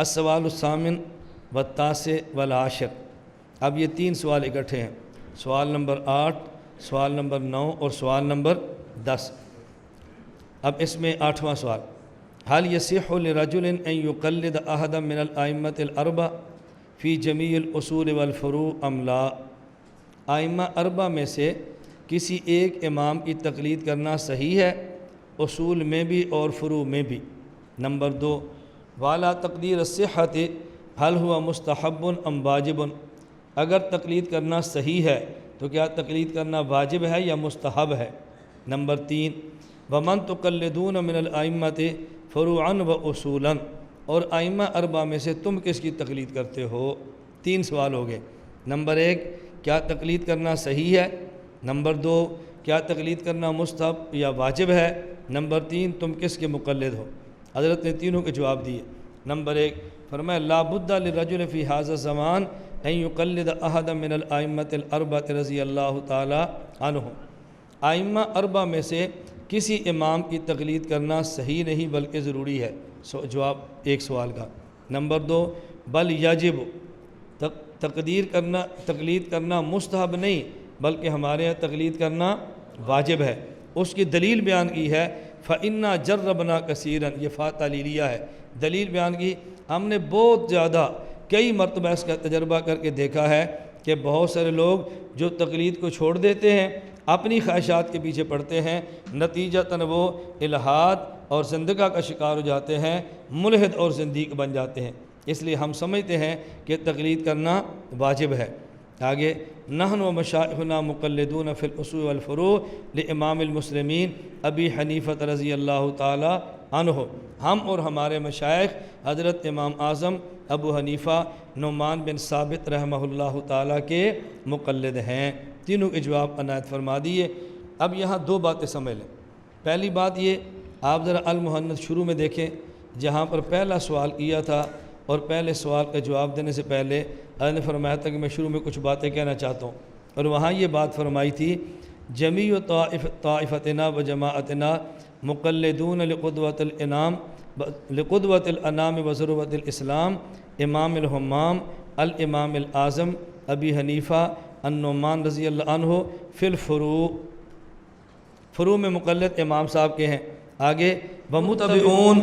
السوال الثامن والتاسع والعاشر۔ اب یہ 3 سوال اکٹھے ہیں، سوال نمبر 8، سوال نمبر 9 اور سوال نمبر 10۔ اب اس میں 8واں سوال، هل يصح لرجل ان يقلد احدا من الائمة الاربعة في جميع الاصول والفروع ام لا؟ ائمہ اربعہ میں سے کسی ایک امام کی تقلید کرنا صحیح ہے، اصول میں بھی اور فروع میں بھی۔ نمبر 2، والا تقدیر الصحت هل هو مستحب ام واجب؟ اگر تقلید کرنا صحیح ہے تو کیا تقلید کرنا واجب ہے یا مستحب ہے؟ نمبر 3، ومن تقلدون من الائمة فروعا و اصولا، اور ائمہ اربعہ میں سے تم کس کی تقلید کرتے ہو؟ 3 سوال ہو گئے۔ نمبر 1، کیا تقلید کرنا صحیح ہے؟ نمبر 2، کیا تقلید کرنا مستحب یا واجب ہے؟ نمبر 3، تم کس کے مقلد ہو؟ حضرت نے تینوں کے جواب دیے۔ نمبر 1، فرمایا لا بد للرجل فی هذا الزمان ان یقلد احدا من الائمة الاربعة رضی اللہ تعالی عنہم۔ ائمہ اربعہ میں سے کسی امام کی تقلید کرنا صحیح نہیں بلکہ ضروری ہے۔ جواب ایک سوال کا۔ نمبر 2، بل یجب، تقلید کرنا مستحب نہیں بلکہ ہمارے یہاں تقلید کرنا واجب ہے۔ اس کی دلیل بیان کی ہے فَإِنَّا جَرَّبْنَا كَثِيرًا، یہ تعلیلیہ ہے، دلیل بیان کی ہم نے بہت زیادہ کئی مرتبہ اس کا تجربہ کر کے دیکھا ہے کہ بہت سارے لوگ جو تقلید کو چھوڑ دیتے ہیں، اپنی خواہشات کے پیچھے پڑتے ہیں، نتیجتاً وہ الحاد اور زندگاہ کا شکار ہو جاتے ہیں، ملحد اور زندیق بن جاتے ہیں۔ اس لیے ہم سمجھتے ہیں کہ تقلید کرنا واجب ہے۔ آگے، نحن و مشائخنا مقلدون فی الاصول والفروع لامام المسلمین ابی حنیفہ رضی اللہ تعالی عنہ، ہم اور ہمارے مشائخ حضرت امام اعظم ابو حنیفہ نعمان بن ثابت رحمہ اللہ تعالی کے مقلد ہیں۔ تینوں کے جواب عنایت فرما دیے۔ اب یہاں 2 باتیں سمجھ لیں۔ پہلی بات یہ، آپ ذرا المحنت شروع میں دیکھیں، جہاں پر پہلا سوال کیا تھا اور پہلے سوال کا جواب دینے سے پہلے حضرت نے فرمایا تھا کہ میں شروع میں کچھ باتیں کہنا چاہتا ہوں، اور وہاں یہ بات فرمائی تھی جمیع طائفتنا و جماعتنا مقلدون لقدوۃ الانام و ضرورت الاسلام امام الحمام الامام الاعظم ابی حنیفہ النعمان رضی اللہ عنہ فی الفروع، فروع میں مقلد امام صاحب کے ہیں۔ آگے، ومتبعون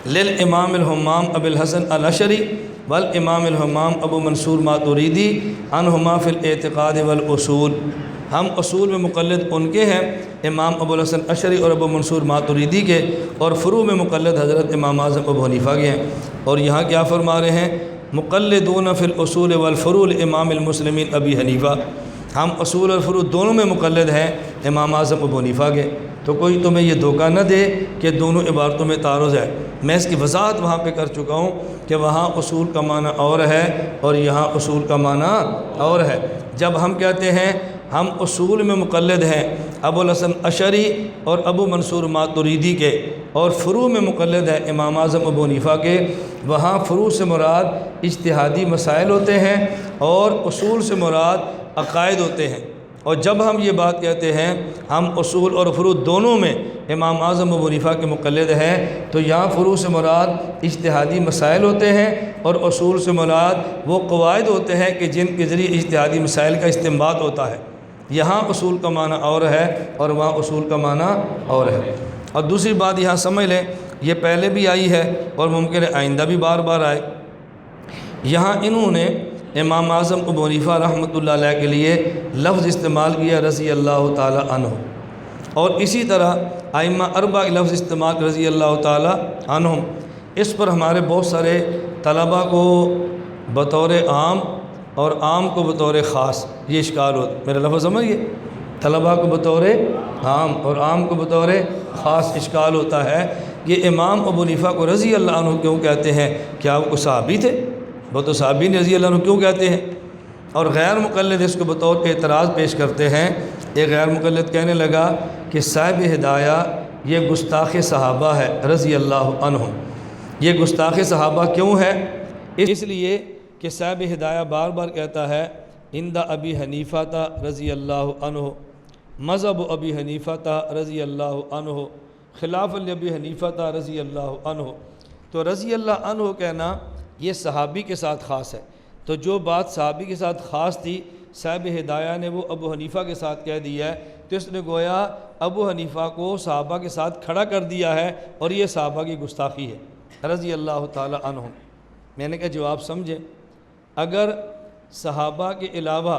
للامام الحمام ابی الحسن الاشعری والامام الحمام ابو منصور ماتوریدی عنہما فی الاعتقاد والاصول، ہم اصول میں مقلد ان کے ہیں، امام ابو الحسن اشعری اور ابو منصور ماتوریدی کے، اور فروع میں مقلد حضرت امام اعظم ابو حنیفہ کے ہیں۔ اور یہاں کیا فرما رہے ہیں؟ مقلدون فی الاصول والفروع امام المسلمین ابی حنیفہ، ہم اصول اور فروع دونوں میں مقلد ہیں امام اعظم ابو حنیفہ کے۔ تو کوئی تمہیں یہ دھوکہ نہ دے کہ دونوں عبارتوں میں تعارض ہے۔ میں اس کی وضاحت وہاں پہ کر چکا ہوں کہ وہاں اصول کا معنی اور ہے اور یہاں اصول کا معنی اور ہے۔ جب ہم کہتے ہیں ہم اصول میں مقلد ہیں ابو الحسن اشعری اور ابو منصور ماتوریدی کے، اور فروع میں مقلد ہے امام اعظم ابو حنیفہ کے، وہاں فروع سے مراد اجتہادی مسائل ہوتے ہیں اور اصول سے مراد عقائد ہوتے ہیں۔ اور جب ہم یہ بات کہتے ہیں ہم اصول اور فروع دونوں میں امام اعظم ابو حنیفہ کے مقلد ہیں، تو یہاں فروع سے مراد اجتہادی مسائل ہوتے ہیں اور اصول سے مراد وہ قواعد ہوتے ہیں کہ جن کے ذریعے اجتہادی مسائل کا استنباط ہوتا ہے۔ یہاں اصول کا معنی اور ہے اور وہاں اصول کا معنی اور ہے۔ اور دوسری بات یہاں سمجھ لیں، یہ پہلے بھی آئی ہے اور ممکن ہے آئندہ بھی بار بار آئے۔ یہاں انہوں نے امام اعظم ابو حنیفہ رحمۃ اللہ علیہ کے لیے لفظ استعمال کیا رضی اللہ تعالی عنہ، اور اسی طرح ائمہ اربعہ لفظ استعمال رضی اللہ تعالی عنہم۔ اس پر ہمارے بہت سارے طلبہ کو بطور عام اور عام کو بطور خاص یہ اشکال ہوتا ہے۔ میرا لفظ سمجھیے، طلبہ کو بطور عام اور عام کو بطور خاص اشکال ہوتا ہے یہ امام ابو حنیفہ کو رضی اللہ عنہ کیوں کہتے ہیں؟ کیا وہ صحابی تھے؟ وہ تو صحابی رضی اللہ عنہ کیوں کہتے ہیں؟ اور غیر مقلد اس کو بطور اعتراض پیش کرتے ہیں۔ ایک غیر مقلد کہنے لگا کہ صاحب ہدایہ یہ گستاخ صحابہ ہے رضی اللہ عنہ۔ یہ گستاخ صحابہ کیوں ہے؟ اس لیے کہ صاحب ہدایہ بار بار کہتا ہے عند ابی حنیفہ رضی اللہ عنہ، مذہب ابی حنیفہ رضی اللہ عنہ، خلاف ابی حنیفہ رضی اللہ عنہ۔ تو رضی اللہ عنہ کہنا یہ صحابی کے ساتھ خاص ہے، تو جو بات صحابی کے ساتھ خاص تھی صاحب ہدایہ نے وہ ابو حنیفہ کے ساتھ کہہ دیا ہے، تو اس نے گویا ابو حنیفہ کو صحابہ کے ساتھ کھڑا کر دیا ہے، اور یہ صحابہ کی گستاخی ہے رضی اللہ تعالی عنہم۔ میں نے کہا جواب سمجھیں، اگر صحابہ کے علاوہ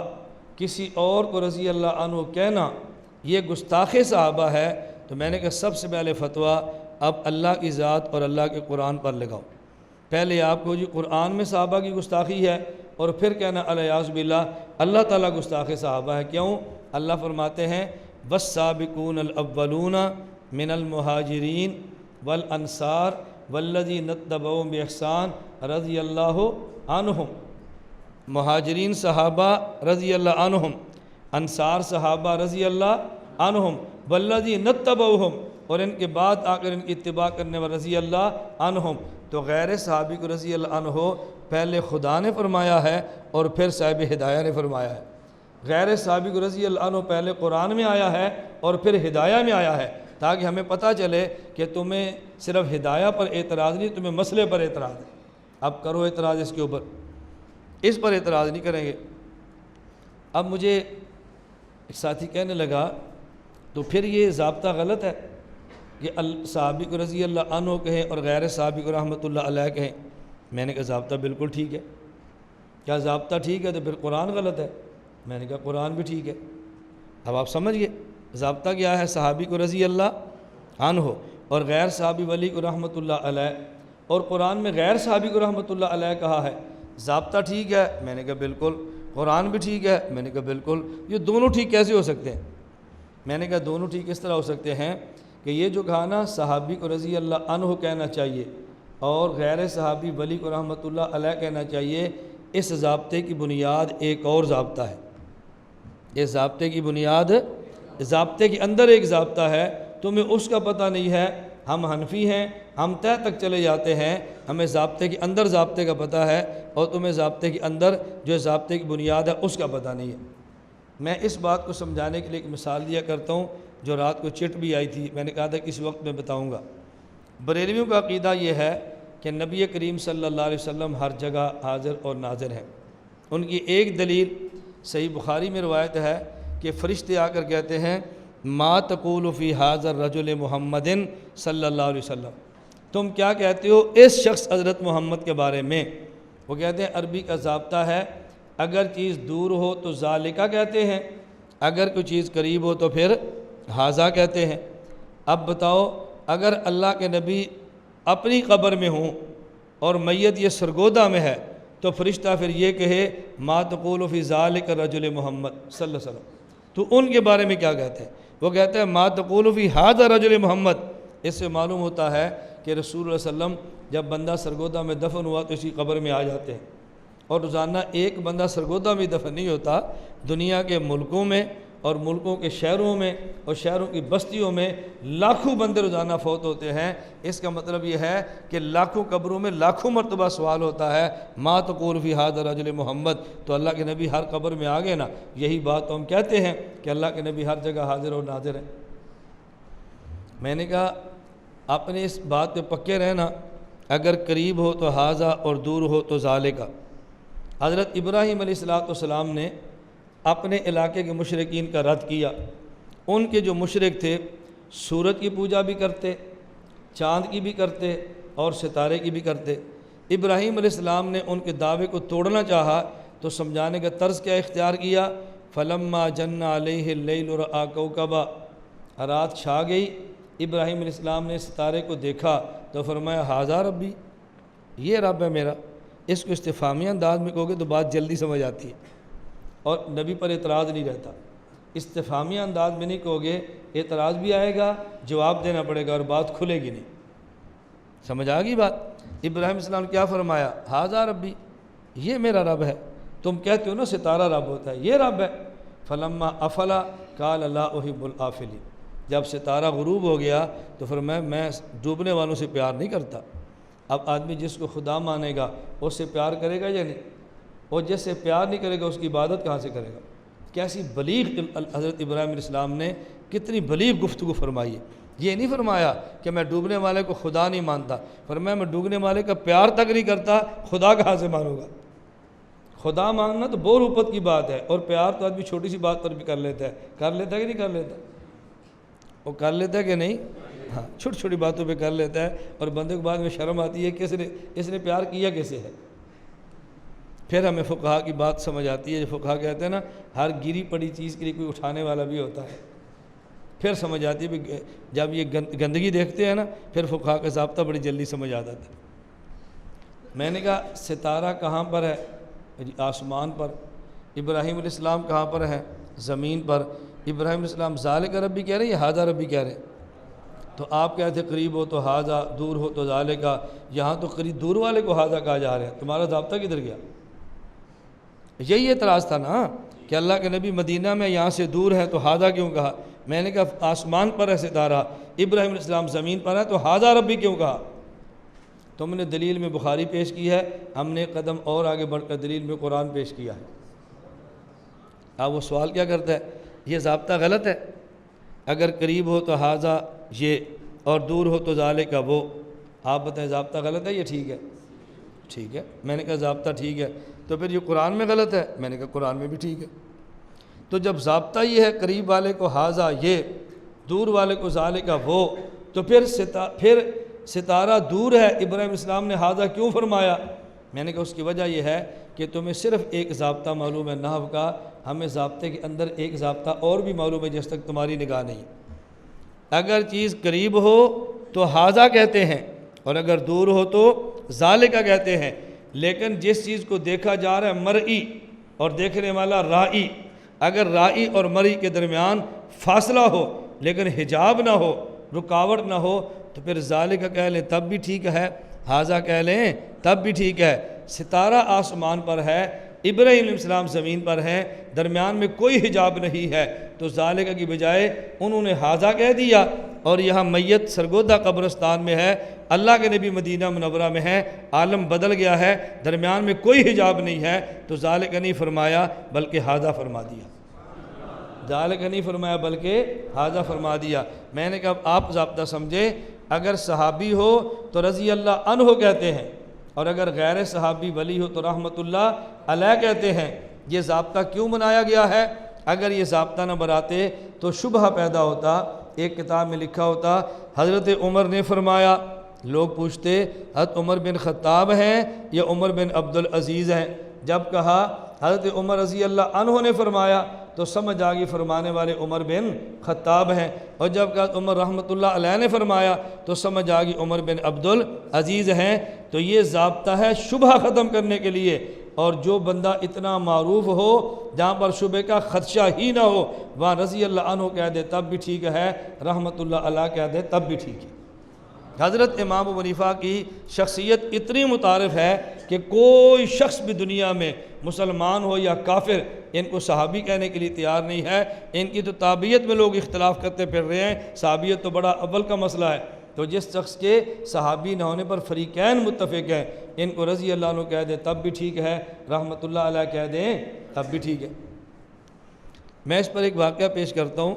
کسی اور کو رضی اللہ عنہ کہنا یہ گستاخ صحابہ ہے، تو میں نے کہا سب سے پہلے فتویٰ اب اللہ کی ذات اور اللہ کے قرآن پر لگاؤ۔ پہلے آپ کو جی قرآن میں صحابہ کی گستاخی ہے، اور پھر کہنا الیاذ باللہ اللہ تعالیٰ گستاخ صحابہ ہے۔ کیوں؟ اللہ فرماتے ہیں والسابقون الاولون من المہاجرین والانصار والذین اتبعوہم بإحسان رضی اللہ عنہم۔ مہاجرین صحابہ رضی اللہ عنہم، انصار صحابہ رضی اللہ عنہم، والذین اتبعوہم، اور ان کے بعد آ کر ان کی اتباع کرنے والے رضی اللہ عنہم۔ تو غیر صحابی کو رضی اللہ عنہ پہلے خدا نے فرمایا ہے اور پھر صاحب ہدایہ نے فرمایا ہے۔ غیر صحابی کو رضی اللہ عنہ پہلے قرآن میں آیا ہے اور پھر ہدایہ میں آیا ہے، تاکہ ہمیں پتہ چلے کہ تمہیں صرف ہدایہ پر اعتراض نہیں، تمہیں مسئلے پر اعتراض ہے۔ اب کرو اعتراض اس کے اوپر، اس پر اعتراض نہیں کریں گے۔ اب مجھے ایک ساتھی کہنے لگا تو پھر یہ ضابطہ غلط ہے کہ صحابی کو رضی اللہ عنہ کہیں اور غیر صحابی کو رحمۃ اللہ علیہ کہیں۔ میں نے کہا ضابطہ بالکل ٹھیک ہے۔ کیا ضابطہ ٹھیک ہے تو پھر قرآن غلط ہے؟ میں نے کہا قرآن بھی ٹھیک ہے۔ اب آپ سمجھ گئے ضابطہ کیا ہے؟ صحابی کو رضی اللہ عنہ اور غیر صحابی ولی کو رحمۃ اللہ علیہ، اور قرآن میں غیر صحابی کو رحمۃ اللہ علیہ کہا ہے۔ ضابطہ ٹھیک ہے؟ میں نے کہا بالکل۔ قرآن بھی ٹھیک ہے؟ میں نے کہا بالکل۔ یہ دونوں ٹھیک کیسے ہو سکتے ہیں؟ میں نے کہا دونوں ٹھیک اس طرح ہو سکتے ہیں کہ یہ جو کہا نا صحابی کو رضی اللہ عنہ کہنا چاہیے اور غیر صحابی ولی کو رحمۃ اللہ علیہ کہنا چاہیے، اس ضابطے کی بنیاد ایک اور ضابطہ ہے۔ اس ضابطے کی بنیاد، ضابطے کے اندر ایک ضابطہ ہے، تمہیں اس کا پتہ نہیں ہے۔ ہم حنفی ہیں، ہم طے تک چلے جاتے ہیں، ہمیں ضابطے کے اندر ضابطے کا پتہ ہے، اور تمہیں ضابطے کے اندر جو ضابطے کی بنیاد ہے اس کا پتہ نہیں ہے۔ میں اس بات کو سمجھانے کے لیے ایک مثال دیا کرتا ہوں جو رات کو چٹ بھی آئی تھی، میں نے کہا تھا کہ اس وقت میں بتاؤں گا۔ بریلویوں کا عقیدہ یہ ہے کہ نبی کریم صلی اللہ علیہ وسلم ہر جگہ حاضر اور ناظر ہیں۔ ان کی ایک دلیل صحیح بخاری میں روایت ہے کہ فرشتے آ کر کہتے ہیں ما تقول فی ھذا الرجل محمد صلی اللہ علیہ وسلم، تم کیا کہتے ہو اس شخص حضرت محمد کے بارے میں؟ وہ کہتے ہیں عربی کا ضابطہ ہے اگر چیز دور ہو تو ذالکہ کہتے ہیں، اگر کوئی چیز قریب ہو تو پھر ھذا کہتے ہیں۔ اب بتاؤ اگر اللہ کے نبی اپنی قبر میں ہوں اور میت یہ سرگودہ میں ہے تو فرشتہ پھر یہ کہے ما تقول فی ذالک الرجل محمد صلی اللہ علیہ وسلم، تو ان کے بارے میں کیا کہتے ہیں؟ وہ کہتے ہیں ما تقول فی ھذا الرجل محمد۔ اس سے معلوم ہوتا ہے کہ رسول اللہ صلی اللہ علیہ وسلم جب بندہ سرگودہ میں دفن ہوا تو اسی قبر میں آ جاتے ہیں، اور روزانہ ایک بندہ سرگودہ میں دفن نہیں ہوتا، دنیا کے ملکوں میں اور ملکوں کے شہروں میں اور شہروں کی بستیوں میں لاکھوں بندے روزانہ فوت ہوتے ہیں۔ اس کا مطلب یہ ہے کہ لاکھوں قبروں میں لاکھوں مرتبہ سوال ہوتا ہے ما تقول فی ھذا الرجل محمد، تو اللہ کے نبی ہر قبر میں آ گئے نا۔ یہی بات تو ہم کہتے ہیں کہ اللہ کے نبی ہر جگہ حاضر اور ناظر ہیں۔ میں نے کہا اپنے اس بات پہ پکے رہنا، اگر قریب ہو تو ھذا اور دور ہو تو ذالکہ۔ حضرت ابراہیم علیہ السلام نے اپنے علاقے کے مشرکین کا رد کیا۔ ان کے جو مشرک تھے سورج کی پوجا بھی کرتے، چاند کی بھی کرتے اور ستارے کی بھی کرتے۔ ابراہیم علیہ السلام نے ان کے دعوے کو توڑنا چاہا تو سمجھانے کا طرز کیا اختیار کیا؟ فلما جن علیہ اللیل رأى کوکبا، رات چھا گئی، ابراہیم علیہ السلام نے ستارے کو دیکھا تو فرمایا ھذا ربی، یہ رب ہے میرا۔ اس کو استفہامی انداز میں کہو گے تو بات جلدی سمجھ آتی ہے اور نبی پر اعتراض نہیں رہتا۔ استفہامی انداز میں نہیں کہو گے، اعتراض بھی آئے گا، جواب دینا پڑے گا اور بات کھلے گی نہیں۔ سمجھ آ گئی بات؟ ابراہیم علیہ السلام نے کیا فرمایا؟ ھذا ربی، یہ میرا رب ہے۔ تم کہتے ہو نا ستارہ رب ہوتا ہے، یہ رب ہے۔ فلما افلا قال لا احب الافلین، جب ستارہ غروب ہو گیا تو فرمایا میں ڈوبنے والوں سے پیار نہیں کرتا۔ اب آدمی جس کو خدا مانے گا اس سے پیار کرے گا یا نہیں؟ اور جس سے پیار نہیں کرے گا اس کی عبادت کہاں سے کرے گا؟ کیسی بلیغ حضرت ابراہیم علیہ السلام نے کتنی بلیغ گفتگو فرمائی ہے۔ یہ نہیں فرمایا کہ میں ڈوبنے والے کو خدا نہیں مانتا، فرمایا میں ڈوبنے والے کا پیار تک نہیں کرتا، خدا کہاں سے مانوں گا؟ خدا مانگنا تو بہت اوپر کی بات ہے، اور پیار تو آدمی چھوٹی سی بات پر بھی کر لیتا ہے کہ نہیں کر لیتا؟ وہ کر لیتا ہے کہ نہیں؟ ہاں، چھوٹی چھوٹی باتوں پہ کر لیتا ہے، اور بندے کو بعد میں شرم آتی ہے کہ اس نے پیار کیا کیسے ہے۔ پھر ہمیں فقہا کی بات سمجھ آتی ہے، جو فقہا کہتے ہیں نا، ہر گری پڑی چیز کے لیے کوئی اٹھانے والا بھی ہوتا ہے۔ پھر سمجھ آتی ہے کہ جب یہ گندگی دیکھتے ہیں نا، پھر فقہا کا ضابطہ بڑی جلدی سمجھ آتا ہے۔ میں نے کہا ستارہ کہاں پر ہے؟ آسمان پر۔ ابراہیم علیہ السلام کہاں پر ہے؟ زمین پر۔ ابراہیم علیہ السلام ذالک ربی کہہ رہے ہیں یا ھذا ربی کہہ رہے ہیں؟ تو آپ کہتے ہیں قریب ہو تو ھذا، دور ہو تو ذالک، یہاں تو قریب دور والے کو ھذا کہا جا رہا ہے، تمہارا ضابطہ کدھر گیا؟ یہی اعتراض تھا نا کہ اللہ کے نبی مدینہ میں یہاں سے دور ہے تو ھذا کیوں کہا؟ میں نے کہا آسمان پر ہے ستارہ، ابراہیم علیہ السلام زمین پر ہے، تو ھذا ربی کیوں کہا؟ تم نے دلیل میں بخاری پیش کی ہے، ہم نے قدم اور آگے بڑھ کر دلیل میں قرآن پیش کیا ہے۔ اب وہ سوال کیا کرتا ہے؟ یہ ضابطہ غلط ہے، اگر قریب ہو تو ھذا یہ، اور دور ہو تو ذالک وہ، آپ بتائیں ضابطہ غلط ہے یا ٹھیک ہے؟ ٹھیک ہے۔ میں نے کہا ضابطہ ٹھیک ہے، تو پھر یہ قرآن میں غلط ہے؟ میں نے کہا قرآن میں بھی ٹھیک ہے۔ تو جب ضابطہ یہ ہے قریب والے کو ھذا یہ، دور والے کو ذالک وہ، تو پھر ستارہ دور ہے، ابراہیم السلام نے ھذا کیوں فرمایا؟ میں نے کہا اس کی وجہ یہ ہے کہ تمہیں صرف ایک ضابطہ معلوم ہے نحو کا، ہمیں ضابطے کے اندر ایک ضابطہ اور بھی معلوم ہے جس تک تمہاری نگاہ نہیں۔ اگر چیز قریب ہو تو ھذا کہتے ہیں، اور اگر دور ہو تو ذالک کہتے ہیں، لیکن جس چیز کو دیکھا جا رہا ہے مرئی اور دیکھنے والا رائی، اگر رائی اور مرئی کے درمیان فاصلہ ہو لیکن حجاب نہ ہو، رکاوٹ نہ ہو، تو پھر ذالک کہہ لیں تب بھی ٹھیک ہے، ھذا کہہ لیں تب بھی ٹھیک ہے۔ ستارہ آسمان پر ہے، ابراہیم علیہ السلام زمین پر ہیں، درمیان میں کوئی حجاب نہیں ہے، تو ذالک کی بجائے انہوں نے ھذا کہہ دیا، اور یہاں میت سرگودہ قبرستان میں ہے، اللہ کے نبی مدینہ منورہ میں ہے، عالم بدل گیا ہے، درمیان میں کوئی حجاب نہیں ہے، تو ذالک نہیں فرمایا بلکہ ھذا فرما دیا۔ ذالک نہیں فرمایا بلکہ ھذا فرما دیا۔ میں نے کہا آپ ضابطہ سمجھے، اگر صحابی ہو تو رضی اللہ عنہ کہتے ہیں، اور اگر غیر صحابی ولی ہو تو رحمت اللہ علیہ کہتے ہیں۔ یہ ضابطہ کیوں بنایا گیا ہے؟ اگر یہ ضابطہ نہ بناتے تو شبہ پیدا ہوتا۔ ایک کتاب میں لکھا ہوتا حضرت عمر نے فرمایا، لوگ پوچھتے حضرت عمر بن خطاب ہیں یا عمر بن عبدالعزیز ہیں؟ جب کہا حضرت عمر رضی اللہ عنہ نے فرمایا تو سمجھ آگئی فرمانے والے عمر بن خطاب ہیں، اور جب کہا عمر رحمۃ اللہ علیہ نے فرمایا تو سمجھ آگئی عمر بن عبدالعزیز ہیں۔ تو یہ ضابطہ ہے شبہ ختم کرنے کے لیے، اور جو بندہ اتنا معروف ہو جہاں پر شبہ کا خدشہ ہی نہ ہو، وہاں رضی اللہ عنہ کہہ دے تب بھی ٹھیک ہے، رحمۃ اللہ علیہ کہہ دے تب بھی ٹھیک ہے۔ حضرت امام ابو حنیفہ کی شخصیت اتنی متعارف ہے کہ کوئی شخص بھی دنیا میں مسلمان ہو یا کافر ان کو صحابی کہنے کے لیے تیار نہیں ہے۔ ان کی تو تابعیت میں لوگ اختلاف کرتے پھر رہے ہیں، صحابیت تو بڑا اول کا مسئلہ ہے۔ تو جس شخص کے صحابی نہ ہونے پر فریقین متفق ہیں، ان کو رضی اللہ عنہ کہہ دیں تب بھی ٹھیک ہے، رحمۃ اللہ علیہ کہہ دیں تب بھی ٹھیک ہے۔ میں اس پر ایک واقعہ پیش کرتا ہوں۔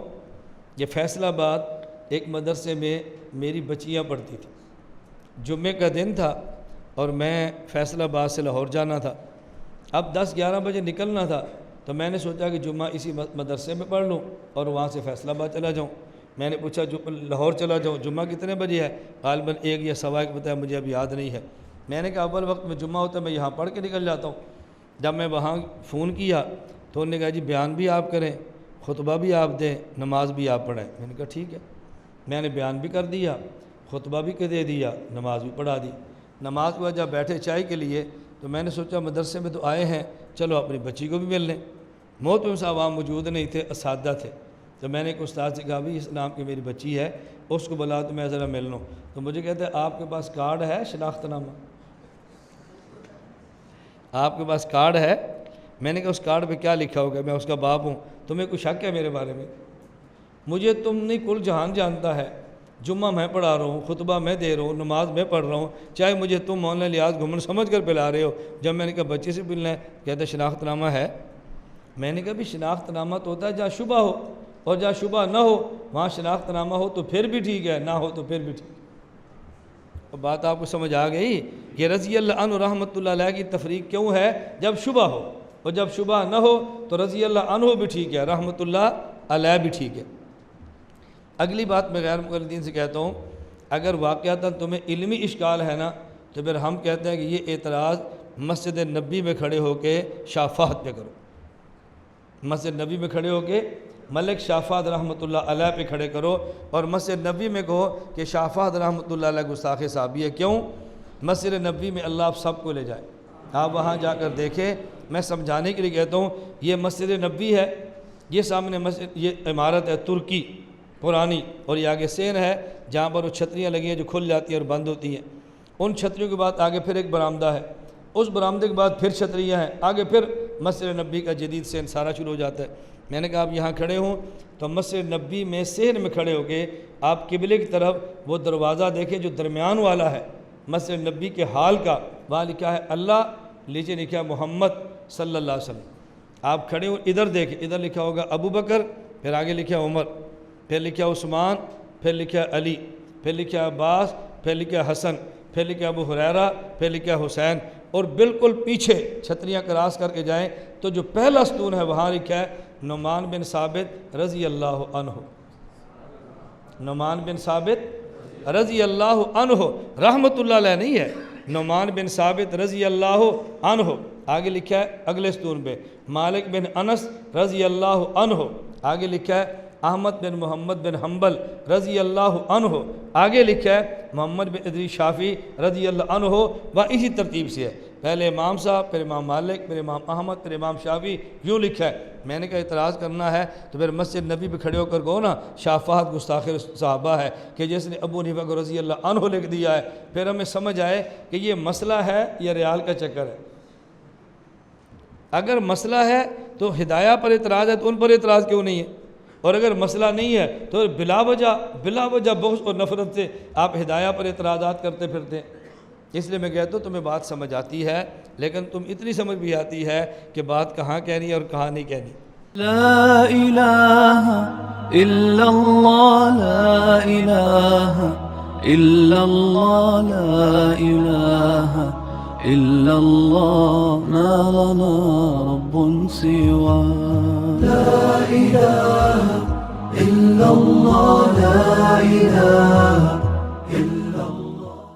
یہ فیصل آباد ایک مدرسے میں میری بچیاں پڑھتی تھیں۔ جمعے کا دن تھا اور میں فیصل آباد سے لاہور جانا تھا۔ اب 10-11 بجے نکلنا تھا، تو میں نے سوچا کہ جمعہ اسی مدرسے میں پڑھ لوں اور وہاں سے فیصل آباد چلا جاؤں۔ میں نے پوچھا لاہور چلا جاؤں، جمعہ کتنے بجے ہے؟ غالباً 1 یا 1:15 بتایا، مجھے اب یاد نہیں ہے۔ میں نے کہا اول وقت میں جمعہ ہوتا ہے میں یہاں پڑھ کے نکل جاتا ہوں۔ جب میں وہاں فون کیا تو انہوں نے کہا جی بیان بھی آپ کریں، خطبہ بھی آپ دیں، نماز بھی آپ پڑھیں۔ میں نے کہا ٹھیک ہے۔ میں نے بیان بھی کر دیا، خطبہ بھی دے دیا، نماز بھی پڑھا دی۔ نماز کے بعد جب بیٹھے چائے کے لیے تو میں نے سوچا مدرسے میں تو آئے ہیں، چلو اپنی بچی کو بھی مل لیں۔ محترم صاحب وہاں موجود نہیں تھے، اساتذہ تھے۔ تو میں نے ایک استاد سے کہا بھی اس نام کی میری بچی ہے، اس کو بلا تو میں ذرا مل لوں۔ تو مجھے کہتے ہیں آپ کے پاس کارڈ ہے شناخت نامہ؟ آپ کے پاس کارڈ ہے؟ میں نے کہا اس کارڈ پہ کیا لکھا ہوگا؟ میں اس کا باپ ہوں، تمہیں کوئی شک ہے میرے بارے میں؟ مجھے تم نہیں کل جہان جانتا ہے، جمعہ میں پڑھا رہا ہوں، خطبہ میں دے رہا ہوں، نماز میں پڑھ رہا ہوں، چاہے مجھے تم مولانا لیاز گھمن سمجھ کر پلا رہے ہو۔ جب میں نے کہا بچے سے ملنا ہے، کہتے شناخت نامہ ہے۔ میں نے کہا بھی شناخت نامہ تو ہوتا ہے جہاں شبہ ہو، اور جہاں شبہ نہ ہو وہاں شناخت نامہ ہو تو پھر بھی ٹھیک ہے، نہ ہو تو پھر بھی ٹھیک ہے۔ اب بات آپ کو سمجھ آ گئی کہ رضی اللہ عنہ رحمۃ اللہ علیہ کی تفریق کیوں ہے؟ جب شبہ ہو، اور جب شبہ نہ ہو تو رضی اللہ عنہ بھی ٹھیک ہے، رحمۃ اللہ علیہ بھی ٹھیک ہے۔ اگلی بات میں غیر مقلدین سے کہتا ہوں، اگر واقعتاً تمہیں علمی اشکال ہے نا تو پھر ہم کہتے ہیں کہ یہ اعتراض مسجد نبی میں کھڑے ہو کے شاہ فہد پہ کرو، مسجد نبی میں کھڑے ہو کے ملک شاہ فہد رحمۃ اللہ علیہ پہ کھڑے کرو، اور مسجد نبی میں کہو کہ شاہ فہد رحمۃ اللہ علیہ گستاخ صحابی ہے۔ کیوں؟ مسجد نبی میں اللہ آپ سب کو لے جائے، آپ وہاں جا کر دیکھیں۔ میں سمجھانے کے لیے کہتا ہوں، یہ مسجد نبی ہے، یہ سامنے مسجد، یہ عمارت ہے ترکی پرانی، اور یہ آگے سین ہے جہاں پر وہ چھتریاں لگی ہیں جو کھل جاتی ہیں اور بند ہوتی ہیں۔ ان چھتریوں کے بعد آگے پھر ایک برآمدہ ہے، اس برآمدے کے بعد پھر چھتریاں ہیں، آگے پھر مسجد نبی کا جدید سین سارا شروع ہو جاتا ہے۔ میں نے کہا آپ یہاں کھڑے ہوں تو مسجد نبی میں سین میں کھڑے ہو کے آپ قبلے کی طرف وہ دروازہ دیکھیں جو درمیان والا ہے مسجد نبی کے حال کا، وہاں لکھا ہے اللہ، نیچے لکھا ہے محمد صلی اللہ علیہ وسلم۔ آپ کھڑے ہو ادھر دیکھیں، ادھر لکھا ہوگا ابو بکر، پھر آگے لکھا عمر، پھر لکھا عثمان، پھر لکھا علی، پھر لکھا عباس، پھر لکھا حسن، پھر لکھا ابو ہریرہ، پھر لکھا حسین، اور بالکل پیچھے چھتریاں کراس کر کے جائیں تو جو پہلا ستون ہے وہاں لکھا ہے نعمان بن ثابت رضی اللہ عنہ، نعمان بن ثابت رضی اللہ عنہ، رحمۃ اللہ علیہ نہیں ہے، نعمان بن ثابت رضی اللہ عنہ۔ آگے لکھا ہے اگلے ستون پہ مالک بن انس رضی اللہ عنہ، آگے لکھا ہے احمد بن محمد بن حنبل رضی اللہ عنہ، آگے لکھا ہے محمد بن ادریس شافعی رضی اللہ عنہ، وہ اسی ترتیب سے ہے، پہلے امام صاحب، پھر امام مالک، پھر امام احمد، پھر امام شافعی، یوں لکھا ہے۔ میں نے کہا اعتراض کرنا ہے تو پھر مسجد نبی پہ کھڑے ہو کر کہو نا شاہ فہد گستاخ صحابہ ہے، کہ جس نے ابو حنیفہ کو رضی اللہ عنہ لکھ دیا ہے، پھر ہمیں سمجھ آئے کہ یہ مسئلہ ہے یا ریال کا چکر ہے۔ اگر مسئلہ ہے تو ہدایہ پر اعتراض ہے تو ان پر اعتراض کیوں نہیں ہے، اور اگر مسئلہ نہیں ہے تو بلا وجہ بغض اور نفرت سے آپ ہدایہ پر اعتراضات کرتے پھرتے ہیں۔ اس لیے میں کہتا ہوں تمہیں بات سمجھ آتی ہے، لیکن تم اتنی سمجھ بھی آتی ہے کہ بات کہاں کہنی ہے اور کہاں نہیں کہنی۔ لا الہ الا اللہ، لا الہ الا اللہ، لا الہ الا اللہ، ما لنا رب سوا۔ لا الہ الا اللہ، لا الہ